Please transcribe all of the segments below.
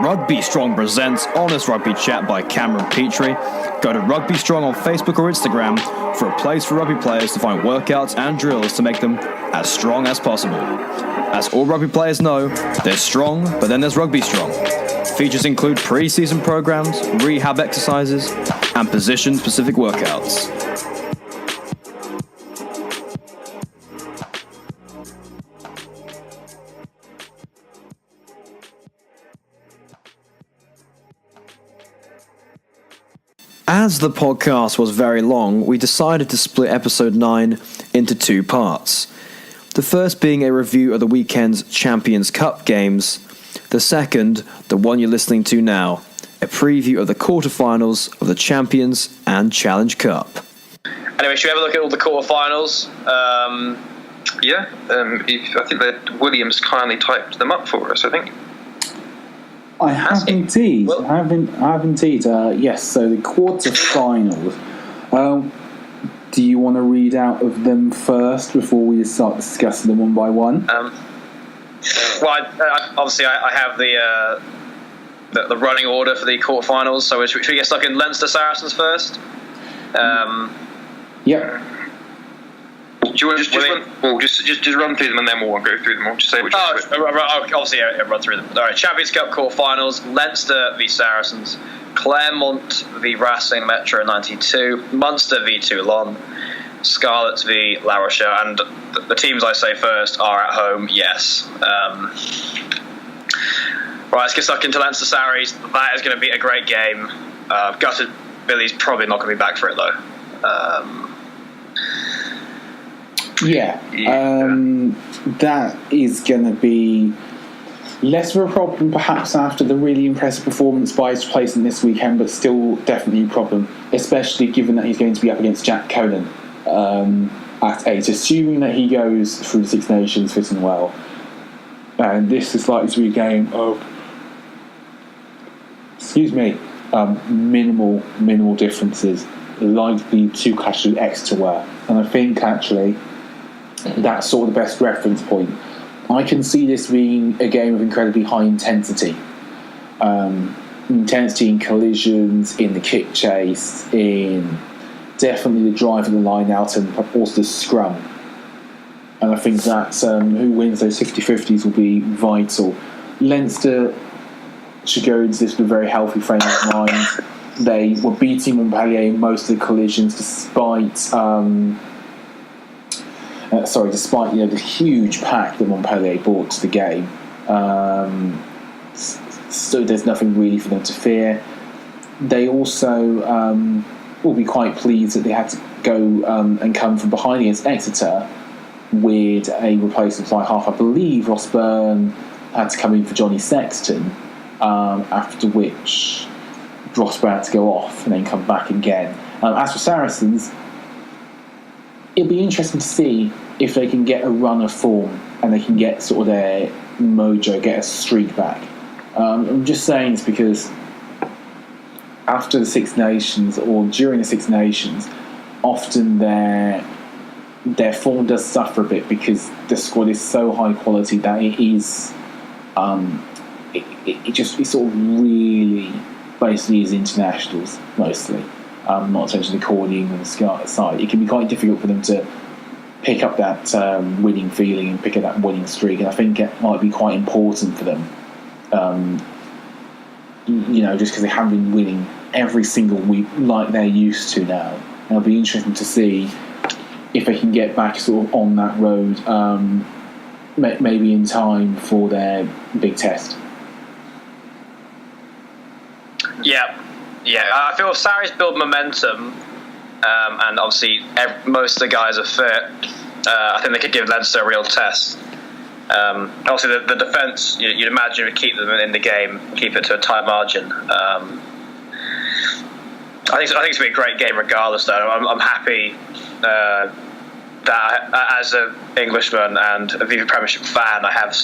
Rugby Strong presents Honest Rugby Chat by Cameron Petrie. Go to Rugby Strong on Facebook or Instagram for a place for rugby players to find workouts and drills to make them as strong as possible. As all rugby players know, there's strong, but then there's Rugby Strong. Features include pre-season programs, rehab exercises, and position-specific workouts. As the podcast was very long, we decided to split episode 9 into 2 parts. The first being a review of the weekend's Champions Cup games. The second, the one you're listening to now, a preview of the quarterfinals of the Champions and Challenge Cup. Anyway, should we have a look at all the quarterfinals? I think that Williams kindly typed them up for us, I think. I have indeed. Yes, so the quarterfinals. Do you want to read out of them first before we start discussing them one by one? Obviously, I have the running order for the quarterfinals. So should we get stuck in Leinster Saracens first? Yep. Do you want to just run through them and then we'll go through them all? Just say which. Obviously, run through them. All right, Champions Cup quarterfinals: Leinster v Saracens, Claremont v Racing Metro 92, Munster v Toulon, Scarlets v La Rochelle, and the teams I say first are at home. Yes. Right, let's get stuck into Leinster Sarries. That is going to be a great game. Gutted Billy's probably not going to be back for it though. That is going to be less of a problem perhaps after the really impressive performance by his replacement this weekend, but still definitely a problem, especially given that he's going to be up against Jack Conan at 8, assuming that he goes through the Six Nations fit and well. And this is likely to be a game of minimal differences, likely to clash with Exeter. And I think actually that's sort of the best reference point. I can see this being a game of incredibly high intensity. Intensity in collisions, in the kick chase, in definitely the drive of the line out, and also the scrum. And I think that who wins those 50-50s will be vital. Leinster should go into this with a very healthy frame of mind. They were beating Montpellier in most of the collisions despite the huge pack that Montpellier brought to the game. So there's nothing really for them to fear. They also will be quite pleased that they had to go and come from behind against Exeter with a replacement fly half. I believe Ross Byrne had to come in for Johnny Sexton, after which Ross Byrne had to go off and then come back again. As for Saracens, it'll be interesting to see if they can get a run of form and they can get sort of their mojo, get a streak back. I'm just saying this because after the Six Nations or during the Six Nations, often their form does suffer a bit because the squad is so high quality that it is it sort of really basically is internationals mostly. Not essentially according and the side. It can be quite difficult for them to pick up that winning feeling and pick up that winning streak, and I think it might be quite important for them. Just because they haven't been winning every single week like they're used to now. And it'll be interesting to see if they can get back sort of on that road, maybe in time for their big test. Yeah, I feel Sarries build momentum, and obviously most of the guys are fit. I think they could give Leinster a real test. Obviously, the defence, you'd imagine, would keep them in the game, keep it to a tight margin. I think it's going to be a great game regardless, though. I'm happy that as an Englishman and a Viva Premiership fan, I have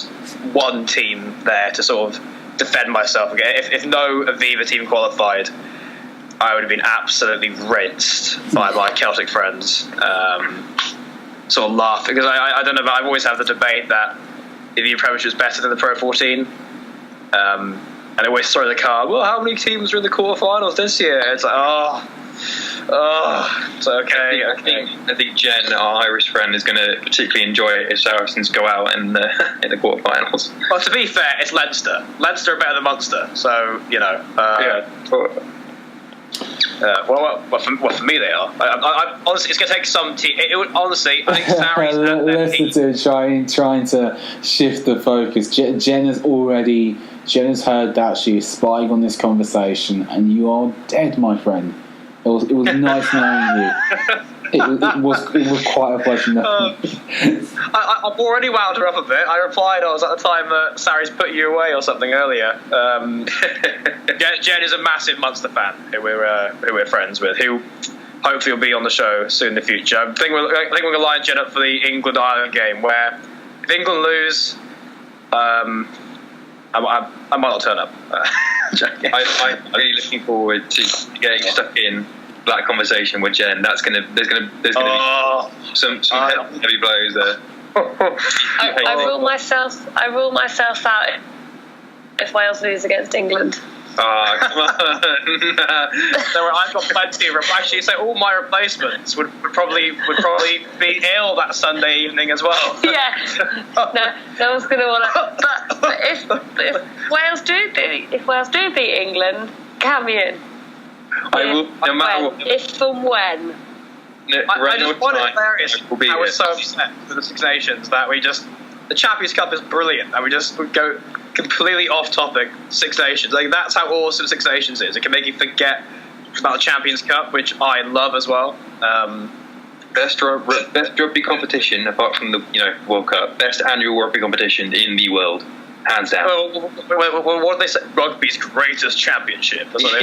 one team there to sort of defend myself again. If no Aviva team qualified, I would have been absolutely rinsed by my Celtic friends. Sort of laugh because I don't know, but I've always had the debate that the Aviva Premiership is better than the Pro 14. And they always throw the card. Well, how many teams are in the quarterfinals this year? It's like, it's okay. I think Jen, our Irish friend, is going to particularly enjoy it if Saracens go out in the quarterfinals. Well, to be fair, it's Leinster. Leinster are better than Munster, so for me they are. I honestly, it's going to take some team. It would honestly. I think Sarries and their team. Trying to shift the focus. Jen has heard that she is spying on this conversation, and you are dead, my friend. It was nice knowing you. It was quite a pleasure knowing you. I've already wound her up a bit. I replied, I was at the time Sarries put you away or something earlier. Jen is a massive Munster fan who we're friends with, who hopefully will be on the show soon in the future. I think we're going to line Jen up for the England-Ireland game, where if England lose, I might not turn up. I'm really looking forward to getting stuck in that conversation with Jen. There's gonna be some heavy blows there. I rule myself out if Wales lose against England. Oh, come on. I've got plenty of actually, so all my replacements would probably be ill that Sunday evening as well. Yeah. No one's going to want to. But if Wales do beat England, count me in. I will, no matter what. If and when. I just find it hilarious how we're so upset with the Six Nations that the Champions Cup is brilliant and we just would go completely off topic. Six Nations, like that's how awesome Six Nations is. It can make you forget about the Champions Cup, which I love as well. Best rugby competition apart from the World Cup. Best annual rugby competition in the world, hands down. Well, what do they say? Rugby's greatest championship. That's what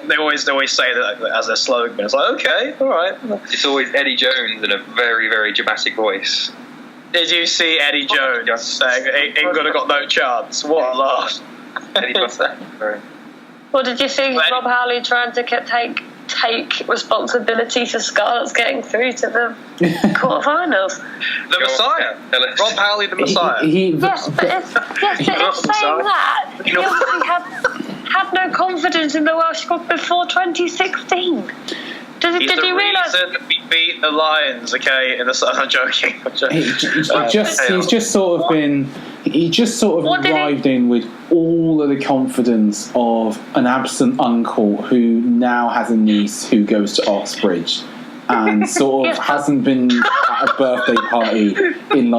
they always say that as their slogan. It's like, okay, all right. It's always Eddie Jones in a very, very dramatic voice. Did you see Eddie Jones saying England have got no chance? What a laugh. Well, did you see Rob Howley trying to take responsibility for Scarlets getting through to the quarterfinals? The Messiah. Rob Howley, the Messiah. Yes, but if saying that, he obviously had no confidence in the Welsh squad before 2016. Did he realise that we beat the Lions? Okay, I'm joking. He's just sort of arrived in with all of the confidence of an absent uncle who now has a niece who goes to Oxbridge and sort of hasn't been at a birthday party in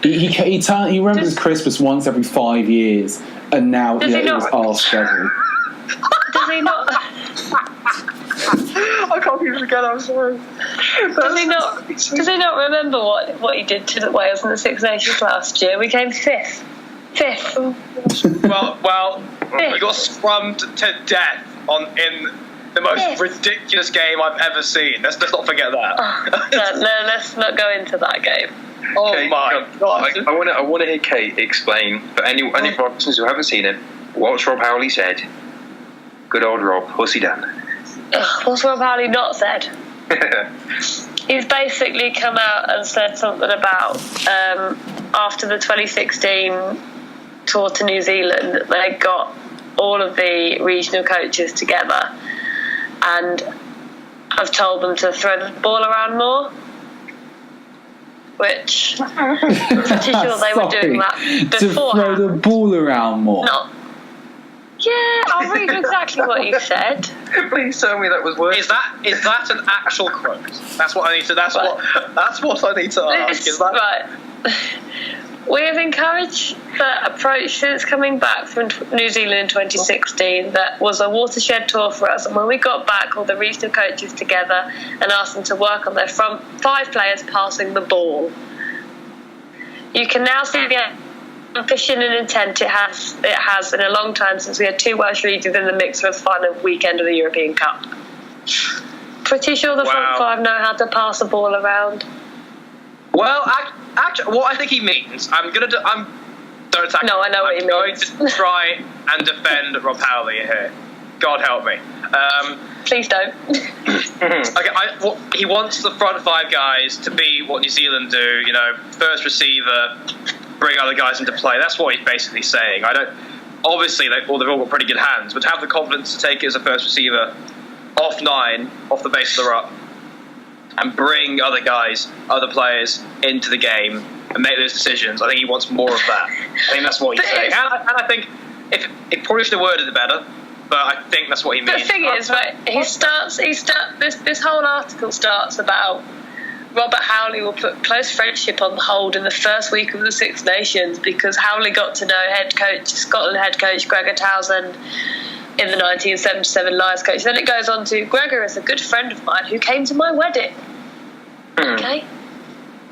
he remembers Christmas once every 5 years and now it was asked every. Does he not? I can't even forget. I'm sorry. Does he not remember what he did to the Wales in the Six Nations last year? We came fifth. Well, we got scrummed to death in the most ridiculous game I've ever seen. Let's not forget that. No, let's not go into that game. Oh Kate, my God! I want to hear Kate explain for any listeners who haven't seen it what Rob Howley said. Good old Rob, what's he done? What's Rob Howley not said? He's basically come out and said something about after the 2016 tour to New Zealand, they got all of the regional coaches together and I've told them to throw the ball around more, which I'm pretty sure they were doing that before. To throw the ball around more? Yeah, I'll read exactly what he said. Please tell me that was words. Is that an actual quote? That's what I need to. That's what I need to ask. Is that right? We have encouraged the approach since coming back from New Zealand in 2016. That was a watershed tour for us, and when we got back, all the regional coaches together and asked them to work on their front 5 players passing the ball. You can now see the ambition and intent it has in a long time since we had 2 Welsh regions in the mix for the final weekend of the European Cup. Pretty sure the front 5 know how to pass the ball around. Well, actually, what I think he means, don't attack. No, I know what he means. I'm going to try and defend Rob Howley here. God help me. Please don't. He wants the front 5 guys to be what New Zealand do. First receiver, bring other guys into play. That's what he's basically saying. obviously they've all got pretty good hands, but to have the confidence to take it as a first receiver off 9, off the base of the ruck, and bring other guys, other players into the game and make those decisions, I think he wants more of that. I think that's what he's saying. And I think it probably should have worded it better, but I think that's what he means. The thing is, right, this whole article starts about Robert Howley will put close friendship on hold in the first week of the Six Nations because Howley got to know Scotland head coach Gregor Townsend in the 1977 Lions coach. Then it goes on to Gregor is a good friend of mine who came to my wedding. Okay.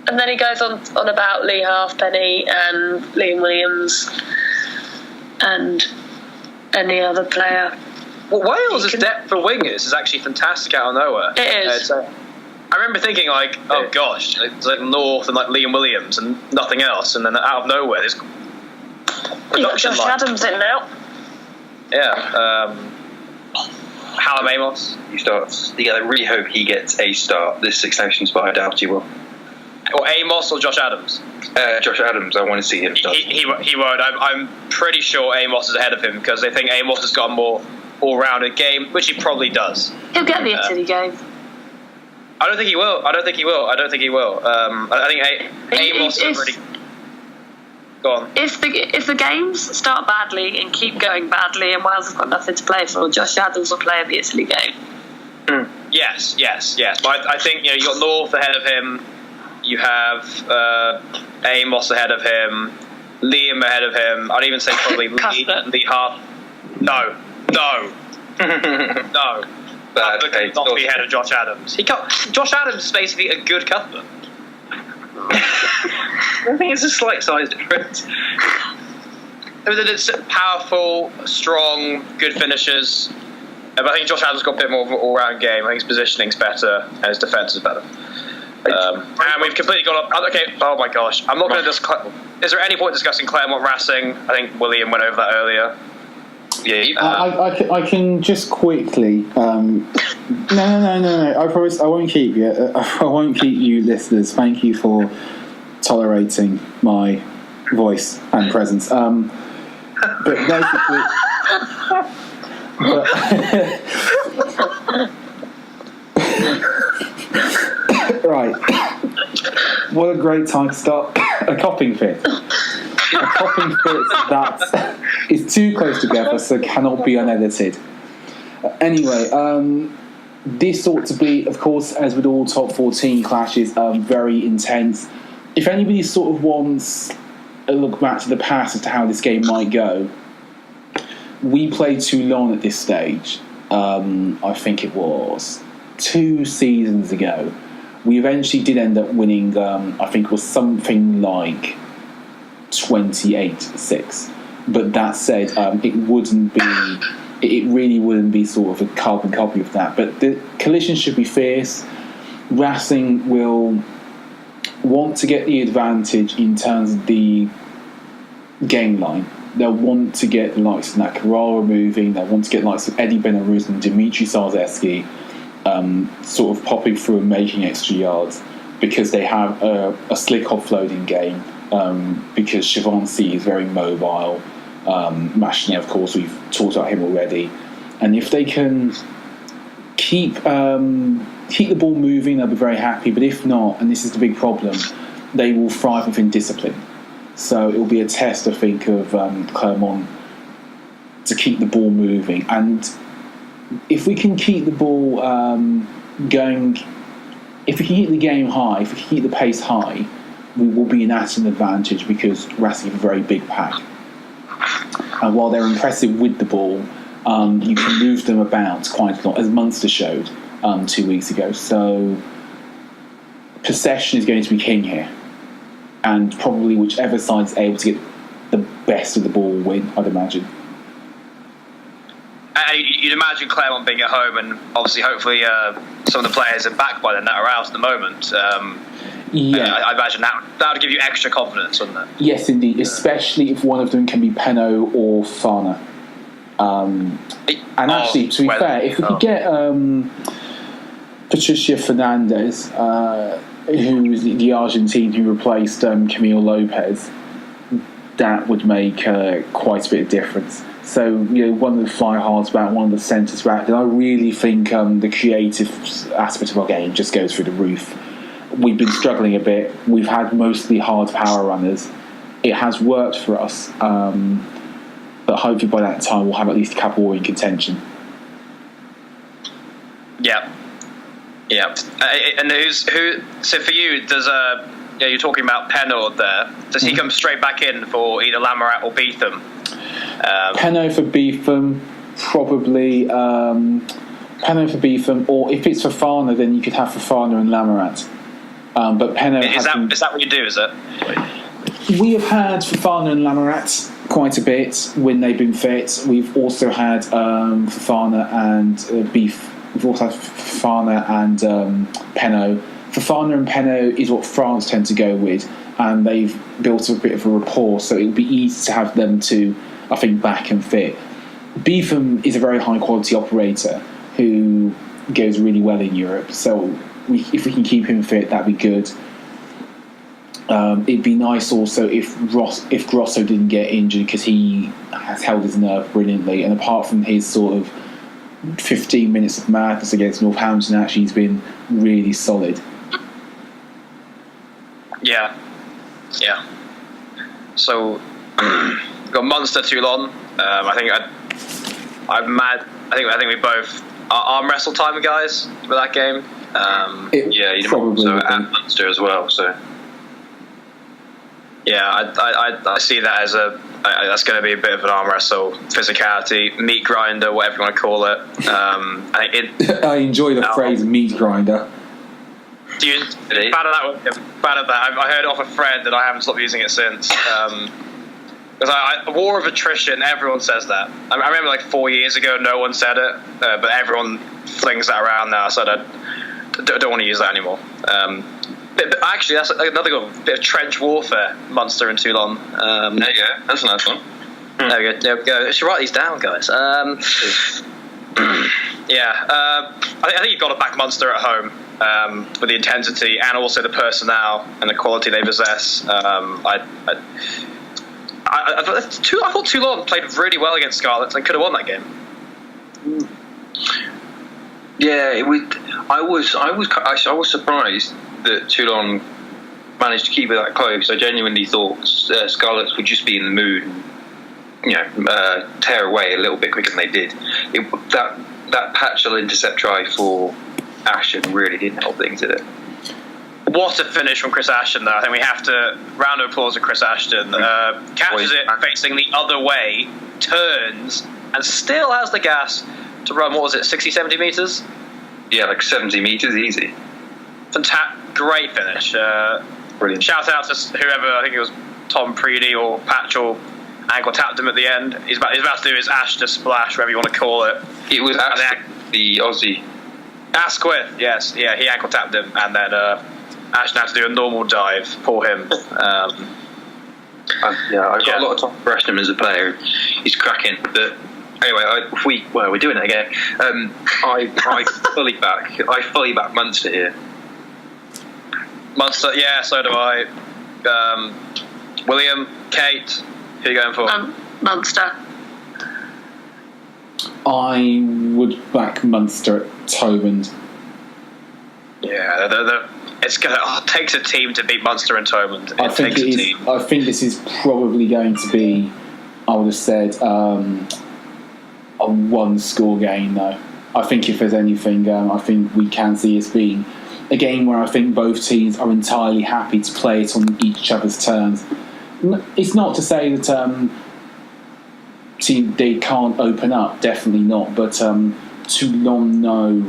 And then he goes on about Lee Halfpenny and Liam Williams and any other player. Well, Wales' depth for wingers is actually fantastic out of nowhere. It is. I remember thinking oh gosh, it's like North and like Liam Williams and nothing else, and then out of nowhere there's You got Josh Adams in now. Yeah. Hallam Amos. He starts. Yeah, I really hope he gets a start this Six Nations, but I doubt he will. Or Amos or Josh Adams? Josh Adams, I want to see him start. He won't. I'm pretty sure Amos is ahead of him because they think Amos has got a more all-rounded game, which he probably does. He'll get the Italy game. I don't think he will. I think Amos is really... Go on. If the games start badly and keep going badly and Wales have got nothing to play for, Josh Adams will play in the Italy game. Yes. But I think you got North ahead of him. You have Amos ahead of him. Liam ahead of him. I'd even say probably Lee Hart. No. Cuthbert could not be ahead of Josh Adams. Josh Adams is basically a good Cuthbert. I think it's a slight size difference. It's powerful, strong, good finishers. But I think Josh Adams got a bit more of an all-round game. I think his positioning's better and his defence is better. And we've completely gone up. Okay, oh my gosh. I'm not going to discuss. Is there any point discussing Claremont Racing? I think William went over that earlier. Yeah. I can just quickly. No. I promise I won't keep you. I won't keep you, listeners. Thank you for tolerating my voice and presence. But basically. Right. What a great time to start a coughing fit. A coughing fit that is too close together, so cannot be unedited. Anyway, this ought to be, of course, as with all top 14 clashes, very intense. If anybody sort of wants a look back to the past as to how this game might go, we played Toulon at this stage. I think it was 2 seasons ago. We eventually did end up winning, I think it was something like 28-6. But that said, it really wouldn't be sort of a carbon copy of that. But the collision should be fierce. Racing will want to get the advantage in terms of the game line. They'll want to get the likes of Nakarara moving. They'll want to get the likes of Eddie Benarus and Dimitri Sarzeski sort of popping through and making extra yards because they have a slick offloading game. Because Chavancy is very mobile. Machina, of course, we've talked about him already. And if they can keep the ball moving, they'll be very happy. But if not, and this is the big problem, they will thrive within discipline. So it will be a test, I think, of Clermont to keep the ball moving. And if we can keep the ball going, if we can keep the game high, if we can keep the pace high, we will be an advantage because Racing have a very big pack. And while they're impressive with the ball, you can move them about quite a lot, as Munster showed 2 weeks ago. So possession is going to be king here. And probably whichever side's able to get the best of the ball will win, I'd imagine. And you'd imagine Claremont being at home, and obviously, hopefully, some of the players are back by then that are out at the moment. Yeah, I imagine that would give you extra confidence, wouldn't it? Yes, indeed, especially if one of them can be Penno or Fana. And actually, to be fair, if we could get Patricia Fernandez, who was the Argentine who replaced Camille Lopez, that would make quite a bit of difference. So, one of the fly-hards back, one of the centres back, and I really think the creative aspect of our game just goes through the roof. We've been struggling a bit. We've had mostly hard power runners. It has worked for us, but hopefully by that time we'll have at least a couple in contention. Yeah. And so for you, does you're talking about Penord there. Does he come straight back in for either Lamarat or Beetham? Penno for Beetham, probably. Penno for Beetham, or if it's Fofana, then you could have Fofana and Lamarat. But Penno is that what you do? Is it? We have had Fofana and Lamarat quite a bit when they've been fit. We've also had Fofana and We've also had Fofana and Penno. Fofana and Penno is what France tend to go with, and they've built a bit of a rapport, so it would be easy to have them two, I think, back and fit. Beetham is a very high quality operator who goes really well in Europe, so if we can keep him fit, that'd be good. It'd be nice also if Grosso didn't get injured, because he has held his nerve brilliantly, and apart from his sort of 15 minutes of madness against Northampton, actually he's been really solid. Yeah. So we've got Munster Toulon. I think we both arm wrestle time guys for that game. You probably so at Munster as well. So yeah, I see that as that's going to be a bit of an arm wrestle, physicality, meat grinder, whatever you want to call it. I enjoy the phrase meat grinder. Do you bad at that? I heard it off a friend and I haven't stopped using it since. Because war of attrition, everyone says that. I remember like 4 years ago, no one said it, but everyone flings that around now. So I don't want to use that anymore. But actually, that's another good bit of trench warfare. Munster and Toulon. There you go. That's a nice one. There we go. I should write these down, guys. I think you've got to back Munster at home with the intensity and also the personnel and the quality they possess. I thought Toulon played really well against Scarlets and could have won that game. Yeah, it would. I was surprised that Toulon managed to keep it that close. I genuinely thought Scarlets would just be in the mood and tear away a little bit quicker than they did. That patchel intercept try for Ashton really didn't help things, did it? What a finish from Chris Ashton, though. I think we have to round of applause to Chris Ashton. Catches it facing the other way, turns, and still has the gas to run, 60, 70 metres? Yeah, like 70 metres, easy. Great finish. Brilliant. Shout out to whoever, I think it was Tom Preedy or Patchell, ankle tapped him at the end. He's about to do his Ashton splash, whatever you want to call it. It was the Aussie. Asquith, yes. Yeah, he ankle tapped him, and then Ashton had to do a normal dive. Poor him. I've got a lot of time for Ashton as a player. He's cracking. But anyway, we're doing it again. I fully back Munster here. Munster, yeah, so do I. William, Kate, who are you going for? Munster. I would back Munster at Thomond. Yeah, it takes a team to beat Munster and Thomond. I think this is probably going to be, I would have said, a one-score game, though. I think if there's anything, I think we can see it being a game where I think both teams are entirely happy to play it on each other's terms. It's not to say that they can't open up, definitely not, but Toulon know,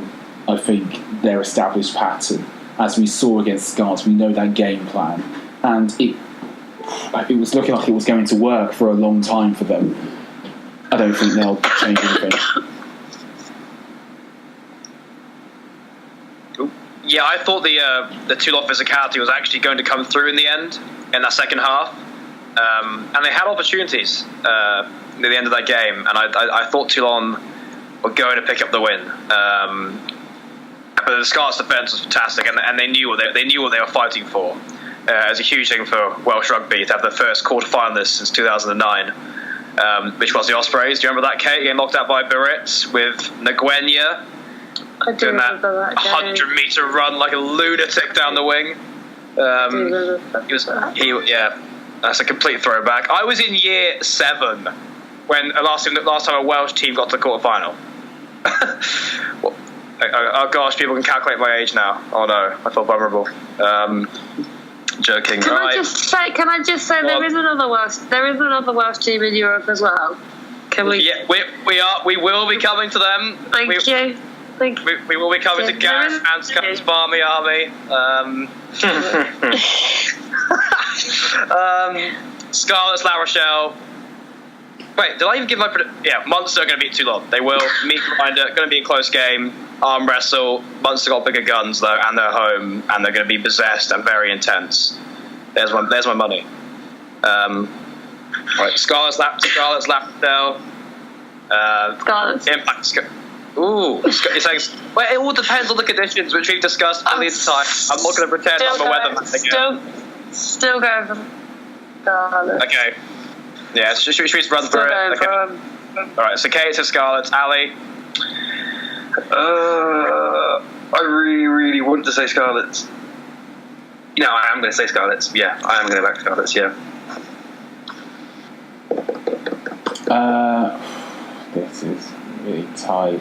I think, their established pattern. As we saw against Scarlets, we know that game plan, and it was looking like it was going to work for a long time for them. I don't think they'll change anything. Yeah, I thought the Toulon physicality was actually going to come through in the end, in that second half. And they had opportunities near the end of that game, and I thought Toulon were going to pick up the win. But the Scarlets' defence was fantastic, and they knew what they were fighting for. it's a huge thing for Welsh rugby to have the first quarter-finalists since 2009, which was the Ospreys. Do you remember that, Kate? Getting knocked out by Biarritz with Nguyen I do doing that remember that game. 100-metre run like a lunatic down the wing. That's a complete throwback. I was in year 7 when last time a Welsh team got to the quarter-final. Oh gosh, people can calculate my age now. Oh no, I feel vulnerable. Joking. Can I just say there is another Welsh team in Europe as well. Can we? Yeah, we will be coming to them. Thank you. We will be coming to Gareth Anscomb's Barmy Army. Scarlets, La Rochelle. Wait, did I even give my Munster are going to beat Toulon. They will meet Grinder. Going to be a close game. Arm wrestle. Munster got bigger guns though, and they're home, and they're going to be possessed and very intense. There's my money. Right, Scarlets, La Rochelle. Scarlets. Impact. Ooh, you're saying, well, it all depends on the conditions, which we've discussed a million times. I'm not going to pretend I'm a weatherman again. Still going for Scarlets. Okay. Yeah, should we run through it? Okay. Alright, so Kate says Scarlets. Ali? I really, really want to say Scarlets. No, I am going to say Scarlets. Yeah, I am going to back Scarlets, yeah. This is really tight.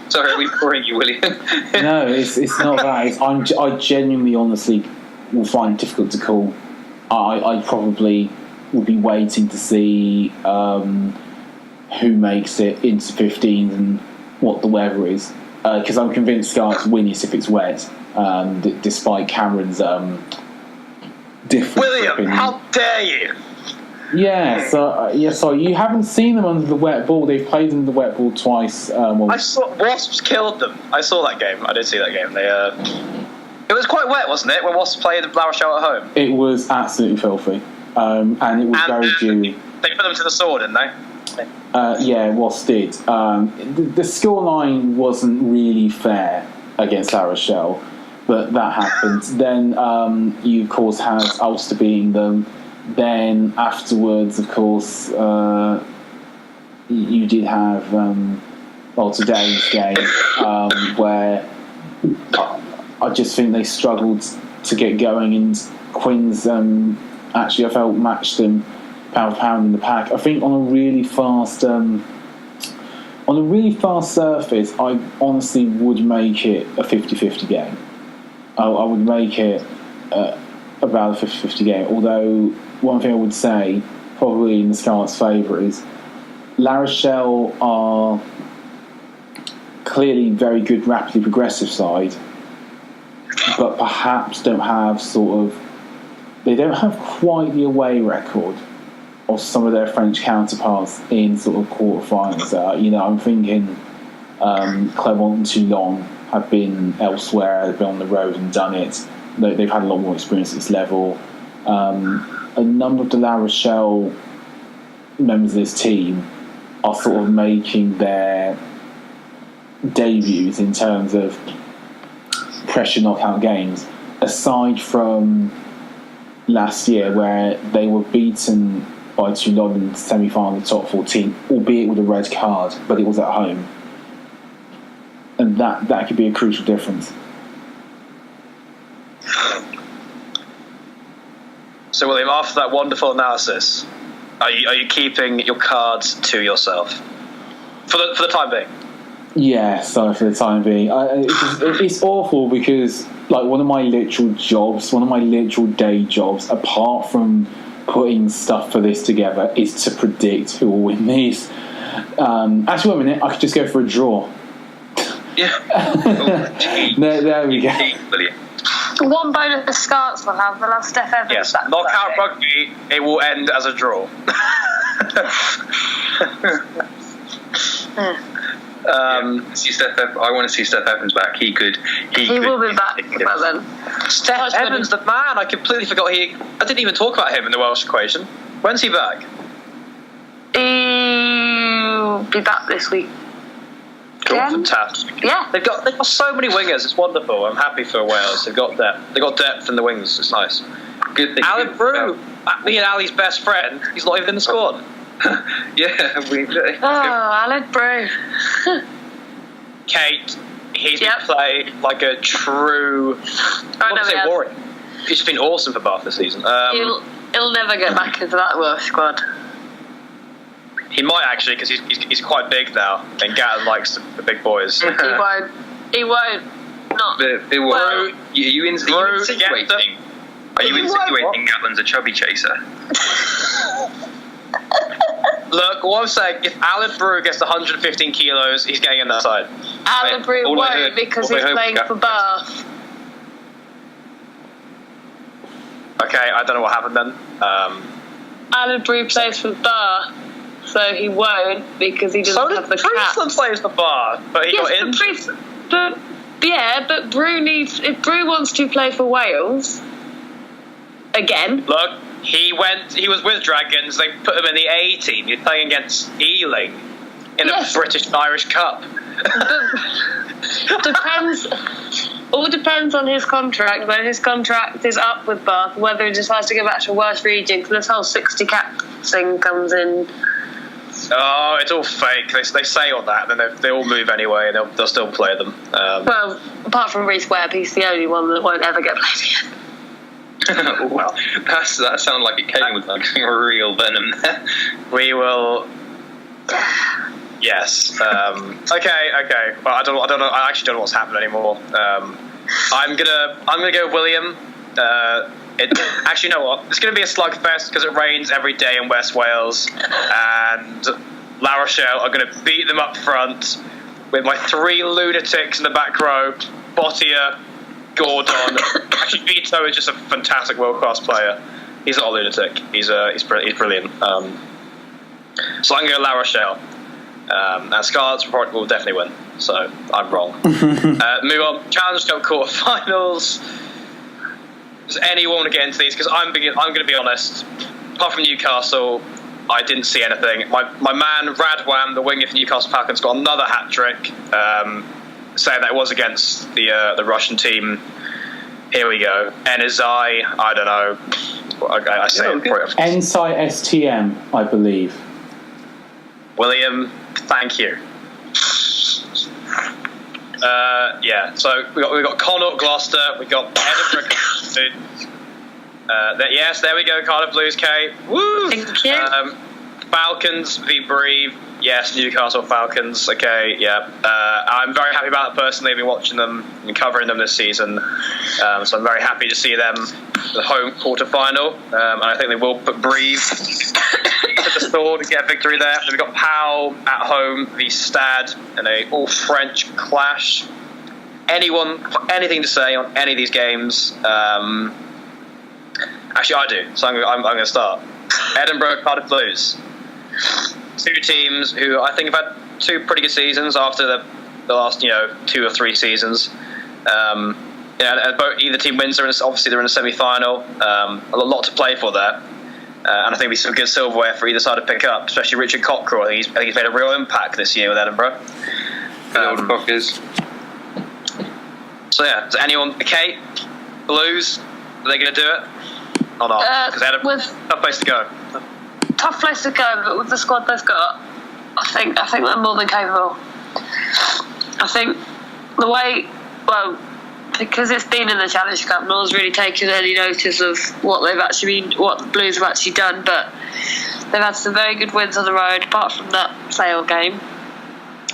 Sorry, are we boring you, William? No, it's not that. I genuinely, honestly, will find it difficult to call. I probably would be waiting to see who makes it into 15 and what the weather is, because I'm convinced Scarlets win this if it's wet, despite Cameron's different. William, how dare you? Yeah, so you haven't seen them under the wet ball. They've played under the wet ball twice. I saw Wasps killed them. I saw that game. I did see that game. It was quite wet, wasn't it, when Wasps played La Rochelle at home? It was absolutely filthy, and it was very due. They put them to the sword, didn't they? Yeah, Wasps did. The scoreline wasn't really fair against La Rochelle, but that happened. Then you, of course, had Ulster beating them. Then afterwards, of course, you did have today's game where I just think they struggled to get going, and Quins actually I felt matched them pound for pound in the pack. I think on a really fast surface, I honestly would make it a 50-50 game. I would make it about a 50-50 game, although one thing I would say, probably in the Scarlets' favour, is La Rochelle are clearly very good, rapidly progressive side, but perhaps don't have quite the away record of some of their French counterparts in sort of quarterfinals. I'm thinking Clermont and Toulon have been elsewhere, they've been on the road and done it. They've had a lot more experience at this level. A number of the La Rochelle members of this team are sort of making their debuts in terms of pressure knockout games, aside from last year where they were beaten by Toulon in the semi-final top 14, albeit with a red card, but it was at home, and that could be a crucial difference. So, William, after that wonderful analysis, are you keeping your cards to yourself for the time being? Yeah, sorry, for the time being. It's awful because, like, one of my literal day jobs, apart from putting stuff for this together, is to predict who will win these. Actually, wait a minute, I could just go for a draw. Yeah. There we go. One bonus the Scarlets will have. They'll have Steph Evans. Yes, knockout rugby, it will end as a draw. I want to see Steph Evans back. He will be back by then. Steph Evans, the man. I completely forgot I didn't even talk about him in the Welsh equation. When's he back? He'll be back this week. all fantastic. Yeah. They've got so many wingers. It's wonderful. I'm happy for Wales. They've got depth. They've got depth in the wings. It's nice. Good thing. Alan Brew, me and Ali's best friend. He's not even in the squad. Yeah, Alan Brew. Kate, he's been playing like a true. Warrior. He's been awesome for Bath this season. He'll never get back into that Welsh squad. He might actually, because he's quite big now, and Gatton likes the big boys. He won't. Not. Are you insinuating? Are you insinuating Gatland's a chubby chaser? Look, what I'm saying, if Alan Brew gets 115 kilos, he's getting in that side. Alan Brew won't because he's playing for Bath. Okay, I don't know what happened then. Alan Brew plays for Bath, so he won't because he doesn't have the cap. Priestland plays for Bath, but he got injured. But Brew needs. If Brew wants to play for Wales again. Look, he was with Dragons. They put him in the A team. He's playing against Ealing in a British and Irish Cup. All depends on his contract. When his contract is up with Bath, whether he decides to go back to Welsh region, because this whole 60 cap thing comes in. Oh, it's all fake. They say all that, and then they all move anyway, and they'll still play them. Well, apart from Reece Webb, he's the only one that won't ever get played again. Well, that sounded like it came with like real venom there. We will. Yes. Okay. Well, I don't know. I actually don't know what's happened anymore. I'm gonna go with William. Actually, you know what? It's going to be a slugfest because it rains every day in West Wales, and La Rochelle are going to beat them up front with my 3 lunatics in the back row: Bottier, Gordon. Actually, Vito is just a fantastic world-class player. He's not a lunatic. He's brilliant. So I'm going to go La Rochelle. And Scarlets will definitely win. So I'm wrong. Move on. Challenge Cup quarterfinals. Does anyone want to get into these? Because I'm going to be honest. Apart from Newcastle, I didn't see anything. My man Radwan, the winger for Newcastle Falcons, got another hat trick, saying that it was against the Russian team. Here we go. Enizai, I don't know. I say it. Ensai STM, I believe. William, thank you. So we got Connaught, Gloucester, we got Edinburgh. Yes, there we go. Cardiff Blues, Kate. Woo! Thank you. Falcons v Breve. Yes, Newcastle Falcons. Okay, yeah. I'm very happy about it personally. I've been watching them and covering them this season, so I'm very happy to see them the home quarter-final. And I think they will put Breve to the sword and get a victory there. Then we've got Pau at home v Stade in a all-French clash. Anything to say on any of these games? Actually, I do. So I'm going to start. Edinburgh, Cardiff Blues. 2 teams who I think have had 2 pretty good seasons after the last 2 or 3 seasons. Either team wins. Obviously they're in a semi-final. A lot to play for there, and I think we some good silverware for either side to pick up. Especially Richard Cockrell. I think he's made a real impact this year with Edinburgh. Old Cockers. So yeah, does anyone? Kate, Blues, are they going to do it or not? Because Edinburgh's a tough place to go. Tough place to go, but with the squad they've got, I think they're more than capable. I think the way, because it's been in the Challenge Cup, no one's really taken any notice of what the Blues have actually done, but they've had some very good wins on the road, apart from that Sale game,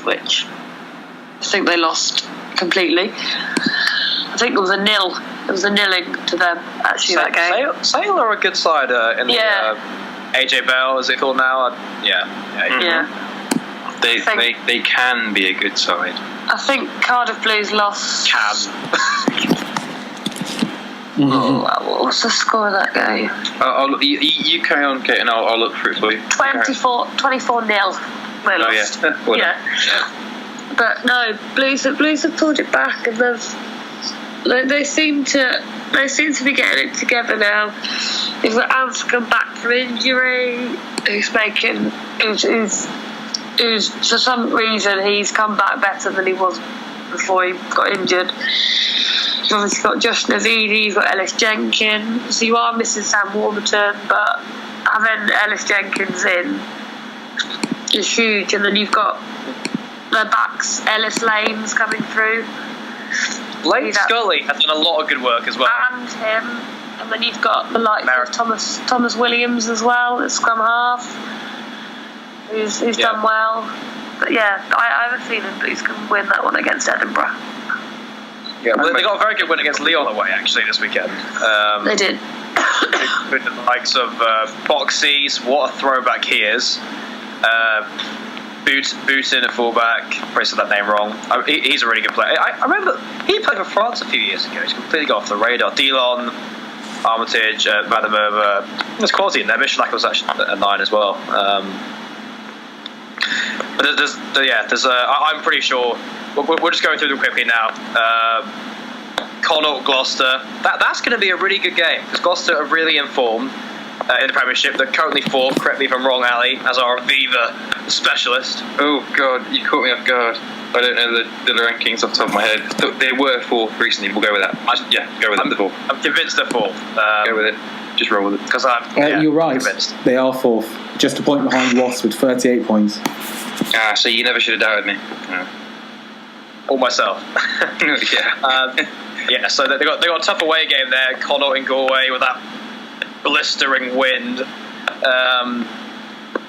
which I think they lost completely. I think it was a nil. It was a nilling to them, actually, that game. Sale are a good side in the AJ Bell, is it called now? They can be a good side. I think Cardiff Blues lost. What was the score of that game? You carry on, Kate, and I'll look for it for you. 24-0 they lost. Yeah. But no, Blues have pulled it back, and they seem to be getting it together now. They've got Ants come back from injury, who's who's, for some reason, he's come back better than he was before he got injured. You've obviously got Josh Navidi, you've got Ellis Jenkins, so you are missing Sam Warburton, but having Ellis Jenkins in is huge. And then you've got the backs, Ellis Lanes coming through. Lane Scully has done a lot of good work as well. And him. And then you've got the likes of Thomas Williams as well, at scrum half, who's done well. But yeah, I have a feeling Blues can win that one against Edinburgh. Yeah, well, they got a very good win against Leon away actually this weekend. They did. With the likes of Boxies, what a throwback he is. Bootin at fullback, probably said that name wrong. He's a really good player. I remember he played for France a few years ago. He's completely got off the radar. Dillon, Armitage, Vadamerva. There's quality in there. Mishlak was actually a 9 as well. But there's I'm pretty sure. We're just going through them quickly now. Connaught, Gloucester. That's going to be a really good game because Gloucester are really informed in the Premiership. They're currently 4th. Correct me if I'm wrong, Ali, as our Viva specialist. Oh God, you caught me off guard. I don't know the rankings off the top of my head. They were 4th recently. We'll go with that. Go with them. 4th. I'm convinced they're 4th. Go with it. Just roll with it. Because you're right. Convinced. They are 4th, just a point behind Ross with 38 points. So you never should have doubted me. Or myself. So they got a tough away game there. Connaught in Galway with that blistering wind.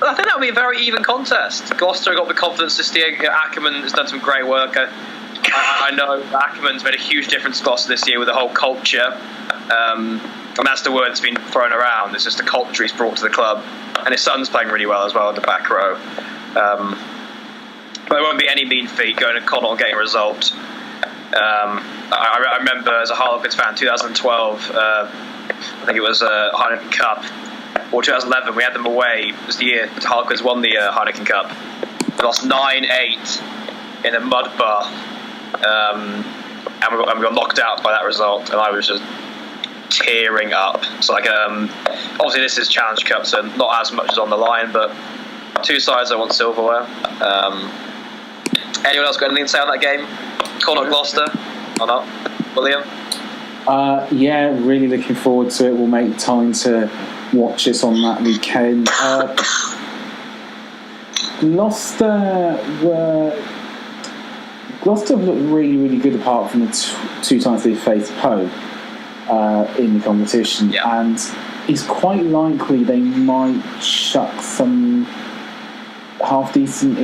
I think that'll be a very even contest. Gloucester got the confidence this year. Ackerman has done some great work. I know Ackerman's made a huge difference to Gloucester this year with the whole culture. And that's the word that's been thrown around. It's just the culture he's brought to the club. And his son's playing really well as well in the back row. But it won't be any mean feat going to Connaught and getting a result. I remember as a Harlequins fan, 2012, I think it was Heineken Cup, or 2011, we had them away. It was the year Harlequins won the Heineken Cup. They lost 9-8 in a mud bath, and we got knocked out by that result, and I was just tearing up. So obviously this is Challenge Cup, so not as much as on the line, but two sides that want silverware. Anyone else got anything to say on that game? Connaught Gloucester or not? William? Yeah, really looking forward to it. We'll make time to watch this on that weekend. Gloucester looked really, really good apart from the two times they faced Poe in the competition, and it's quite likely they might chuck some half decent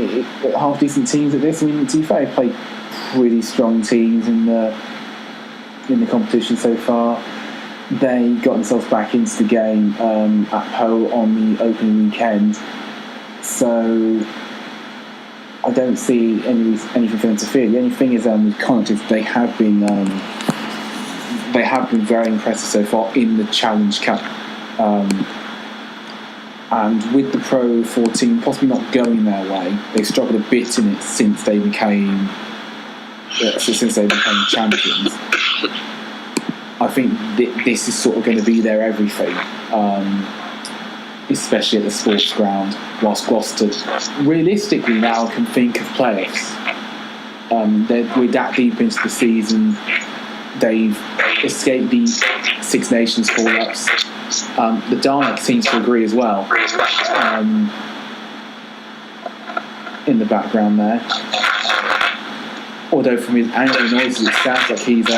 teams at this. I mean, to be fair, they've played pretty strong teams in the competition so far. They got themselves back into the game at Poe on the opening weekend, so I don't see anything for them to fear. The only thing is with Connaught, they have been very impressive so far in the Challenge Cup. And with the Pro 14 possibly not going their way, they struggled a bit in it since they became champions. I think this is sort of going to be their everything, especially at the sports ground. Whilst Gloucester realistically now can think of playoffs. We're that deep into the season. They've escaped the Six Nations call-ups. The Dalek seems to agree as well, in the background there. Although from his angry noises, it sounds like he's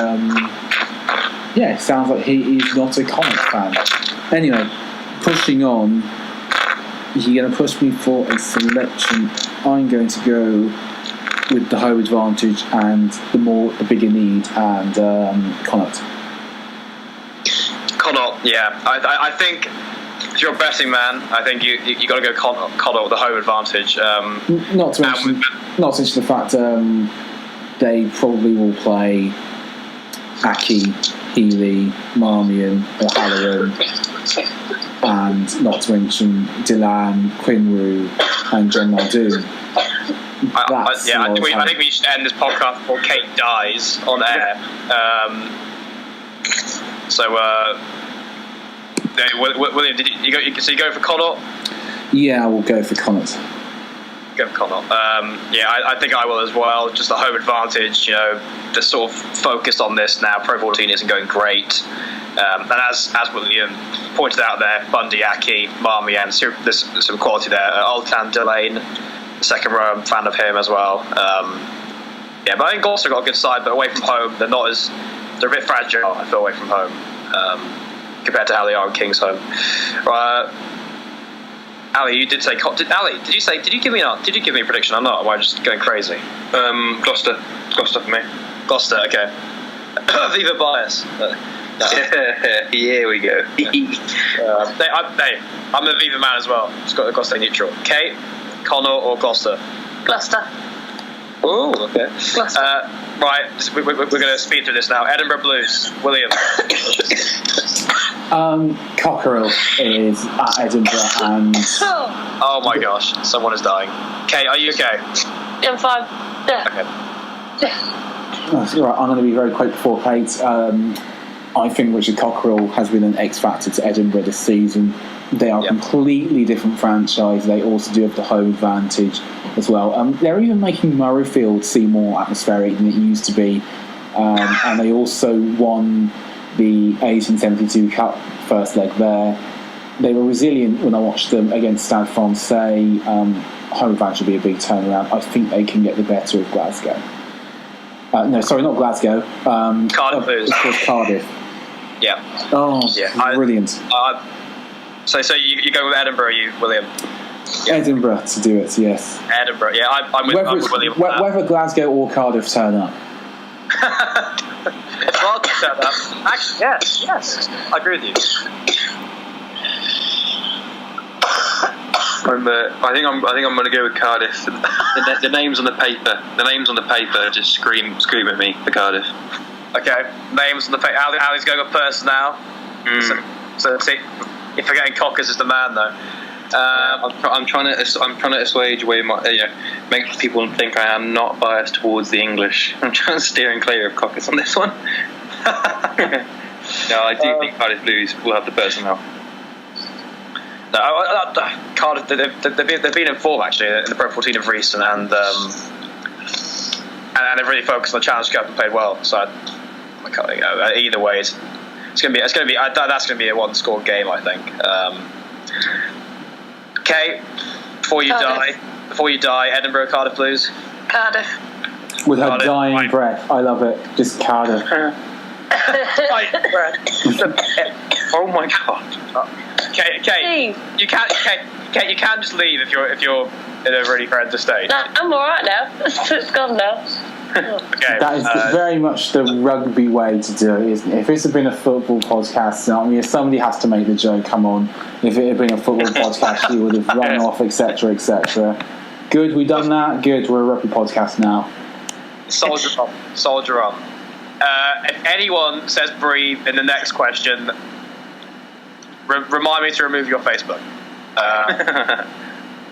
not a Connaught fan. Anyway, pushing on. You're going to push me for a selection. I'm going to go with the home advantage and the bigger need and Connaught. Connaught, yeah. I think if you're a betting man, I think you got to go Connaught with the home advantage. Not to mention the fact they probably will play Aki, Healy, Marmion, O'Halloran, and not to mention Delan, Quinru, and John Muldoon. I think we should end this podcast before Kate dies on air. William, you go for Connaught? Yeah, I will go for Connaught. go Connor. I think I will as well. Just the home advantage, they're sort of focused on this now. Pro 14 isn't going great. And as William pointed out there, Bundy, Aki, Marmian, there's some quality there. Altan Delane, second row, I'm a fan of him as well. But I think Gloucester got a good side, but away from home, they're a bit fragile, I feel, away from home, compared to how they are in Kingsholm. Ali, you did say. Did you give me a prediction or not? Or am I just going crazy? Gloucester for me. Gloucester, okay. Viva bias. Here we go. I'm a Viva man as well. Just got the Gloucester neutral. Kate, Connor, or Gloucester? Gloucester. Oh, okay. Gloucester. Right, we're going to speed through this now. Edinburgh Blues, William. Cockerell is at Edinburgh, and oh my gosh, someone is dying. Kate, are you okay? Yeah, I'm fine. Yeah. Okay. That's all right. I'm going to be very quick before Kate. I think Richard Cockerell has been an X factor to Edinburgh this season. They are a completely different franchise. They also do have the home advantage as well. They're even making Murrayfield seem more atmospheric than it used to be. And they also won the 1872 Cup first leg there. They were resilient when I watched them against Stade Francais. Home advantage will be a big turnaround. I think they can get the better of Glasgow. No, sorry, not Glasgow. Cardiff. Of course, Cardiff. Yeah. Oh, yeah. Brilliant. So you go with Edinburgh, you, William? Yeah. Edinburgh to do it, yes. Edinburgh, yeah. I'm with William. Whether Glasgow or Cardiff turn up. Well, turn up. Actually, yes. I agree with you. I think I'm going to go with Cardiff. The names on the paper just scream at me for Cardiff. Okay, names on the paper. Ali's going up first now. So if forgetting Cockers is the man though. I'm trying to assuage away make people think I am not biased towards the English. I'm trying to steer clear of Cockers on this one. No, I do think Cardiff Blues will have the personnel. No, Cardiff. They've been in form actually in the Pro 14 of recent, and they've really focused on the Challenge Cup and played well. So either way, that's going to be a one-score game, I think. Okay, before you die, Edinburgh, Cardiff Blues. Cardiff. With her dying breath, I love it. Just Cardiff. Oh my god. Kate, you can't just leave if you're in a really horrendous state. No, I'm all right now. It's gone now. Okay, that is very much the rugby way to do it, isn't it? If this had been a football podcast, I mean, if somebody has to make the joke, come on. If it had been a football podcast, you would have run off, etc., etc. Good, we've done that. Good, we're a rugby podcast now. Soldier on. If anyone says breathe in the next question, remind me to remove your Facebook.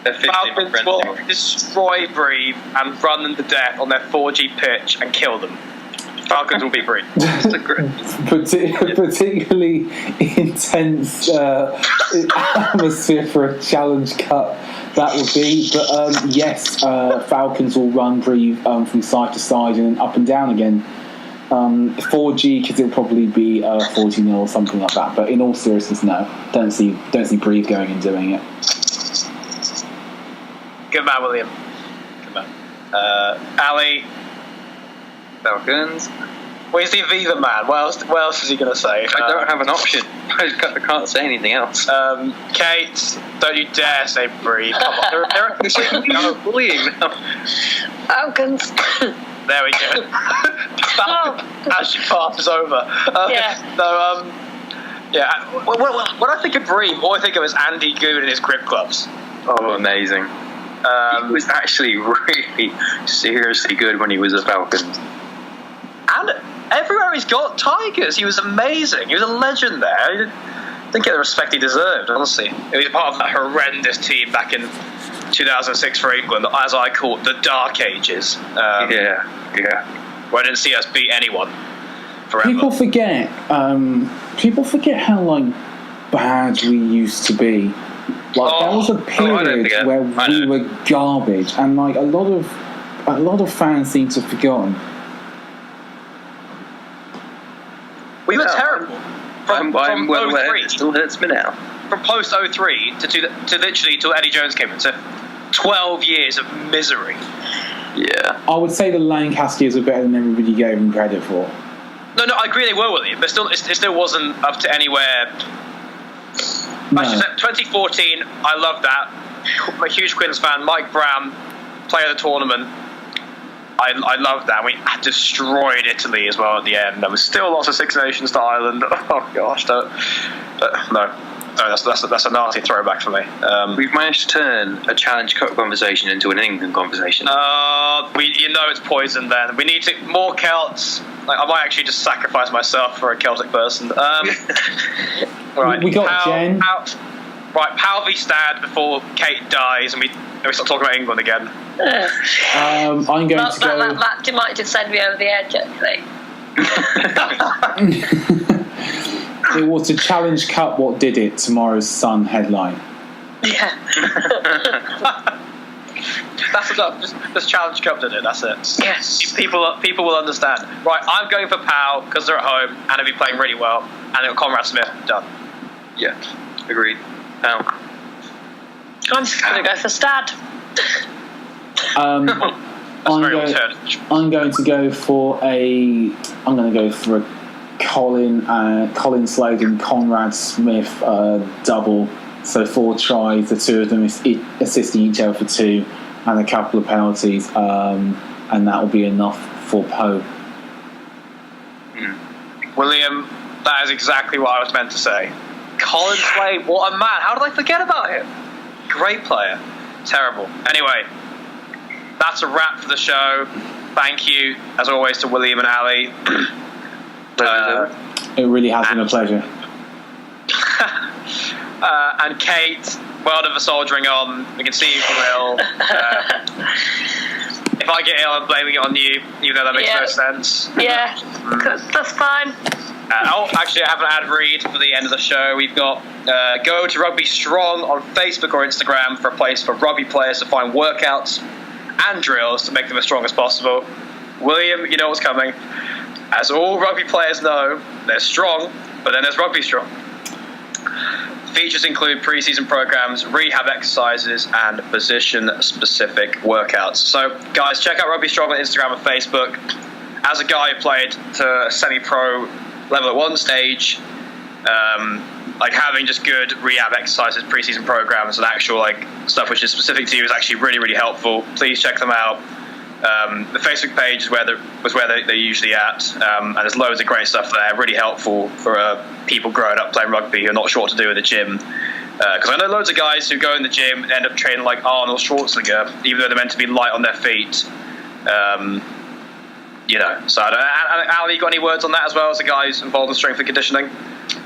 Falcons will destroy Breathe and run them to death on their 4G pitch and kill them. Falcons will be Breathe. Particularly intense atmosphere for a Challenge Cup that would be. But yes, Falcons will run Breathe from side to side and up and down again. 4G, because it'll probably be 40-0 or something like that. But in all seriousness, no, don't see Breathe going and doing it. Good man, William. Good man. Ali. Falcons. Where's the Aviva man? What else is he going to say? I don't have an option. I can't say anything else. Kate, don't you dare say Breathe. Come on. They're bullying now. Falcons. There we go. As she passes over. When I think of Breathe, all I think of is Andy Goon and his grip clubs. Oh, amazing. He was actually really seriously good when he was at Falcons. And everywhere he's got Tigers, he was amazing. He was a legend there. He didn't get the respect he deserved, honestly. He was part of that horrendous team back in 2006 for England, as I call it, the Dark Ages. Where I didn't see us beat anyone forever. People forget how bad we used to be. There was a I don't period forget. where I we know. were garbage, and like a lot of fans seem to have forgotten. We were terrible. I'm well aware. 03 It still hurts me now. from post 03 to literally till Eddie Jones came in. So 12 years of misery. Yeah. I would say the Lancasters are better than everybody gave them credit for. No, I agree they were, William, but still, it still wasn't up to anywhere. No. Actually, 2014, I love that. I'm a huge Quins fan. Mike Brown, player of the tournament. I love that. We destroyed Italy as well at the end. There was still lots of Six Nations to Ireland. Oh gosh, no, that's a nasty throwback for me. We've managed to turn a Challenge Cup conversation into an England conversation. It's poison. Then we need more Celts. Like, I might actually just sacrifice myself for a Celtic person. Right, We got Jen. Pal v Stad before Kate dies, and we start talking about England again. I'm going to go. That might just send me over the edge, actually. It was a Challenge Cup. What did it? Tomorrow's Sun headline. Yeah. That's enough. Just Challenge Cup did it. That's it. Yes. People will understand. Right, I'm going for Pal because they're at home and they'll be playing really well. And then Conrad Smith done. Yeah, agreed. Now, I'm just going to go for Stad. I'm very going to go for a Colin Slade and Conrad Smith double. So 4 tries, the two of them assisting each other for 2, and a couple of penalties, and that will be enough for Poe. William, that is exactly what I was meant to say. Colin Slade, what a man. How did I forget about him? Great player. Terrible. Anyway, that's a wrap for the show. Thank you, as always, to William and Ali. It really has been a pleasure. And Kate, well done for soldiering on. We can see you for ill. If I get ill, I'm blaming it on you, even though that makes no sense. Yeah, that's fine. Actually, I have an ad read for the end of the show. We've got go to Rugby Strong on Facebook or Instagram for a place for rugby players to find workouts and drills to make them as strong as possible. William, you know what's coming. As all rugby players know, they're strong, but then there's Rugby Strong. Features include pre-season programs, rehab exercises, and position-specific workouts. So, guys, check out Rugby Strong on Instagram and Facebook. As a guy who played to semi-pro level at one stage, having just good rehab exercises, pre-season programs, and actual stuff which is specific to you is actually really, really helpful. Please check them out. The Facebook page is where they're usually at, and there's loads of great stuff there. Really helpful for people growing up playing rugby who are not sure what to do in the gym. Because I know loads of guys who go in the gym and end up training like Arnold Schwarzenegger, even though they're meant to be light on their feet. So, Ali, you got any words on that as well as a guy who's involved in strength and conditioning?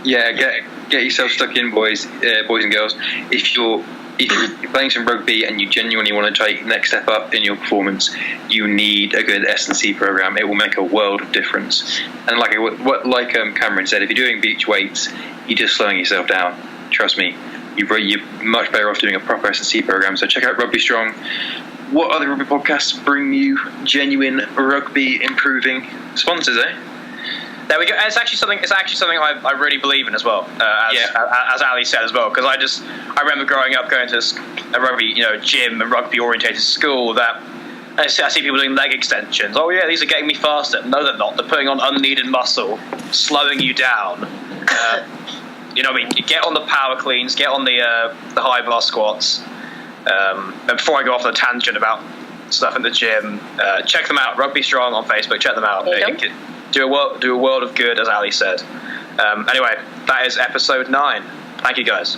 yeah, get yourself stuck in, boys and girls. If you're playing some rugby and you genuinely want to take the next step up in your performance, you need a good S&C program. It will make a world of difference. And like Cameron said, if you're doing beach weights, you're just slowing yourself down. Trust me, you're much better off doing a proper S&C program. So check out Rugby Strong. What other rugby podcasts bring you genuine rugby improving sponsors, eh? There we go. It's actually something I really believe in as well, as Ali said as well. Because I remember growing up going to a rugby gym and rugby orientated school that I see people doing leg extensions. Oh yeah, these are getting me faster. No, they're not. They're putting on unneeded muscle, slowing you down. Get on the power cleans, get on the high bar squats. And before I go off on a tangent about stuff in the gym, check them out. Rugby Strong on Facebook. Check them out. Do a world of good, as Ali said. Anyway, that is episode 9. Thank you, guys.